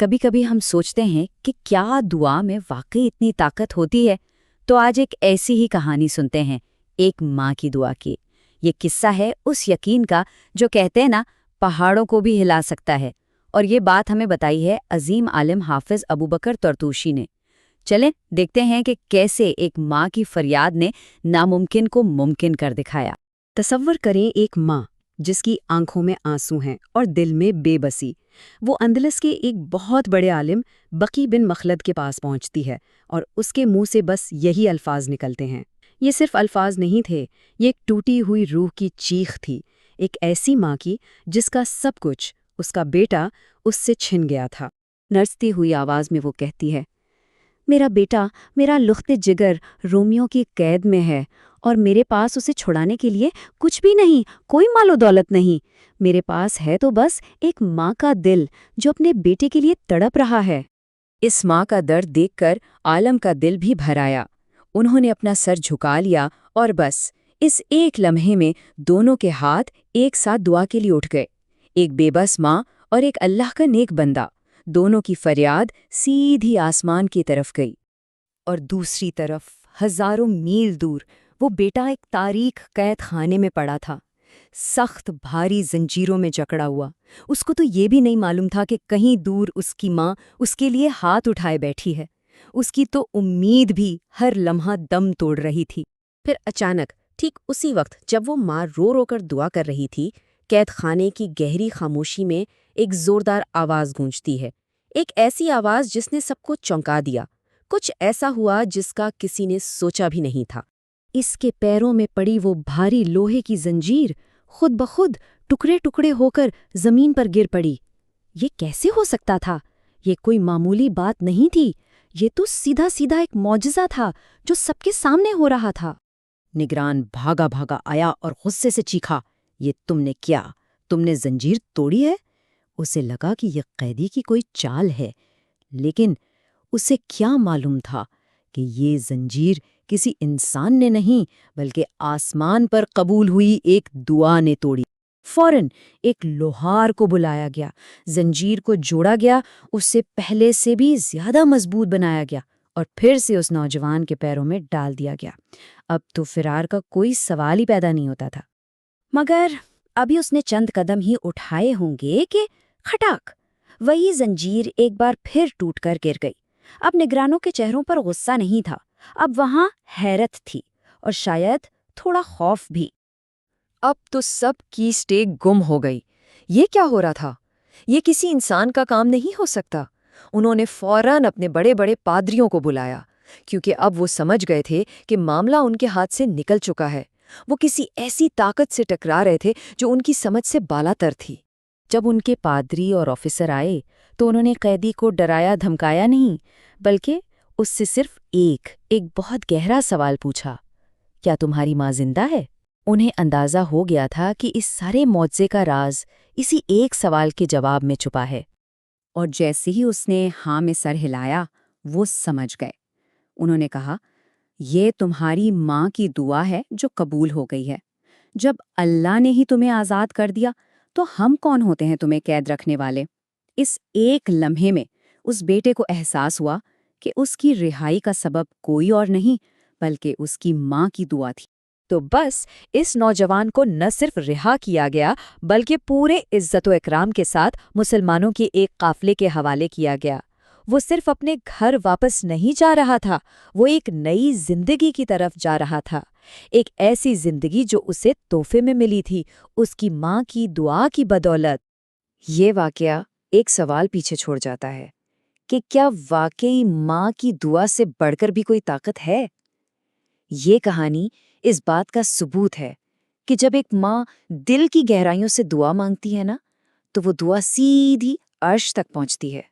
کبھی کبھی ہم سوچتے ہیں کہ کیا دعا میں واقعی اتنی طاقت ہوتی ہے؟ تو آج ایک ایسی ہی کہانی سنتے ہیں، ایک ماں کی دعا کی۔ یہ قصہ ہے اس یقین کا جو کہتے ہیں نا، پہاڑوں کو بھی ہلا سکتا ہے۔ اور یہ بات ہمیں بتائی ہے عظیم عالم حافظ ابوبکر طرطوشی نے۔ چلیں دیکھتے ہیں کہ کیسے ایک ماں کی فریاد نے ناممکن کو ممکن کر دکھایا۔ تصور کریں ایک ماں جس کی آنکھوں میں آنسو ہیں اور دل میں بے بسی۔ وہ اندلس کے ایک بہت بڑے عالم بقی بن مخلد کے پاس پہنچتی ہے اور اس کے منہ سے بس یہی الفاظ نکلتے ہیں۔ یہ صرف الفاظ نہیں تھے، یہ ایک ٹوٹی ہوئی روح کی چیخ تھی، ایک ایسی ماں کی جس کا سب کچھ، اس کا بیٹا، اس سے چھن گیا تھا۔ نرستی ہوئی آواز میں وہ کہتی ہے، میرا بیٹا، میرا لخت جگر رومیوں کی قید میں ہے اور میرے پاس اسے چھڑانے کے لیے کچھ بھی نہیں، کوئی مال و دولت نہیں۔ میرے پاس ہے تو بس ایک ماں کا دل جو اپنے بیٹے کے لیے تڑپ رہا ہے۔ اس ماں کا درد دیکھ کر عالم کا دل بھی بھر آیا۔ انہوں نے اپنا سر جھکا لیا اور بس اس ایک لمحے میں دونوں کے ہاتھ ایک ساتھ دعا کے لیے اٹھ گئے۔ ایک بے بس ماں اور ایک اللہ کا نیک بندہ، دونوں کی فریاد سیدھی آسمان کی طرف گئی۔ اور دوسری طرف ہزاروں میل دور وہ بیٹا ایک تاریک قید خانے میں پڑا تھا، سخت بھاری زنجیروں میں جکڑا ہوا۔ اس کو تو یہ بھی نہیں معلوم تھا کہ کہیں دور اس کی ماں اس کے لیے ہاتھ اٹھائے بیٹھی ہے۔ اس کی تو امید بھی ہر لمحہ دم توڑ رہی تھی۔ پھر اچانک ٹھیک اسی وقت جب وہ ماں رو رو کر دعا کر رہی تھی، قید خانے کی گہری خاموشی میں ایک زوردار آواز گونجتی ہے، ایک ایسی آواز جس نے سب کو چونکا دیا۔ کچھ ایسا ہوا جس کا کسی نے سوچا بھی نہیں تھا۔ اس کے پیروں میں پڑی وہ بھاری لوہے کی زنجیر خود بخود ٹکڑے ٹکڑے ہو کر زمین پر گر پڑی۔ یہ کیسے ہو سکتا تھا؟ یہ کوئی معمولی بات نہیں تھی، یہ تو سیدھا سیدھا ایک معجزہ تھا جو سب کے سامنے ہو رہا تھا۔ نگران بھاگا بھاگا آیا اور غصے سے چیخا، یہ تم نے کیا؟ تم نے زنجیر توڑی ہے؟ اسے لگا کہ یہ قیدی کی کوئی چال ہے، لیکن اسے کیا معلوم تھا کہ یہ زنجیر کسی انسان نے نہیں بلکہ آسمان پر قبول ہوئی ایک دعا نے توڑی۔ فوراً ایک لوہار کو بلایا گیا، زنجیر کو جوڑا گیا، اس سے پہلے سے بھی زیادہ مضبوط بنایا گیا اور پھر سے اس نوجوان کے پیروں میں ڈال دیا گیا۔ اب تو فرار کا کوئی سوال ہی پیدا نہیں ہوتا تھا۔ مگر ابھی اس نے چند قدم ہی اٹھائے ہوں گے کہ کھٹاک، وہی زنجیر ایک بار پھر ٹوٹ کر گر گئی۔ اب نگرانوں کے چہروں پر غصہ نہیں تھا، اب وہاں حیرت تھی اور شاید تھوڑا خوف بھی۔ اب تو سب کی اسٹیک گم ہو گئی۔ یہ کیا ہو رہا تھا؟ یہ کسی انسان کا کام نہیں ہو سکتا۔ انہوں نے فوراً اپنے بڑے بڑے پادریوں کو بلایا، کیونکہ اب وہ سمجھ گئے تھے کہ معاملہ ان کے ہاتھ سے نکل چکا ہے۔ وہ کسی ایسی طاقت سے ٹکرا رہے تھے جو ان کی سمجھ سے بالا تر تھی۔ جب ان کے پادری اور آفیسر آئے تو انہوں نے قیدی کو ڈرایا دھمکایا نہیں، بلکہ اس سے صرف ایک بہت گہرا سوال پوچھا، کیا تمہاری ماں زندہ ہے؟ انہیں اندازہ ہو گیا تھا کہ اس سارے معجزے کا راز اسی ایک سوال کے جواب میں چھپا ہے۔ اور جیسے ہی اس نے ہاں میں سر ہلایا، وہ سمجھ گئے۔ انہوں نے کہا، یہ تمہاری ماں کی دعا ہے جو قبول ہو گئی ہے۔ جب اللہ نے ہی تمہیں آزاد کر دیا تو ہم کون ہوتے ہیں تمہیں قید رکھنے والے؟ اس ایک لمحے میں اس بیٹے کو احساس ہوا کہ اس کی رہائی کا سبب کوئی اور نہیں بلکہ اس کی ماں کی دعا تھی۔ تو بس اس نوجوان کو نہ صرف رہا کیا گیا بلکہ پورے عزت و اکرام کے ساتھ مسلمانوں کے ایک قافلے کے حوالے کیا گیا۔ وہ صرف اپنے گھر واپس نہیں جا رہا تھا، وہ ایک نئی زندگی کی طرف جا رہا تھا، ایک ایسی زندگی جو اسے تحفے میں ملی تھی اس کی ماں کی دعا کی بدولت۔ یہ واقعہ ایک سوال پیچھے چھوڑ جاتا ہے کہ کیا واقعی ماں کی دعا سے بڑھ کر بھی کوئی طاقت ہے؟ یہ کہانی اس بات کا ثبوت ہے کہ جب ایک ماں دل کی گہرائیوں سے دعا مانگتی ہے نا، تو وہ دعا سیدھی عرش تک پہنچتی ہے۔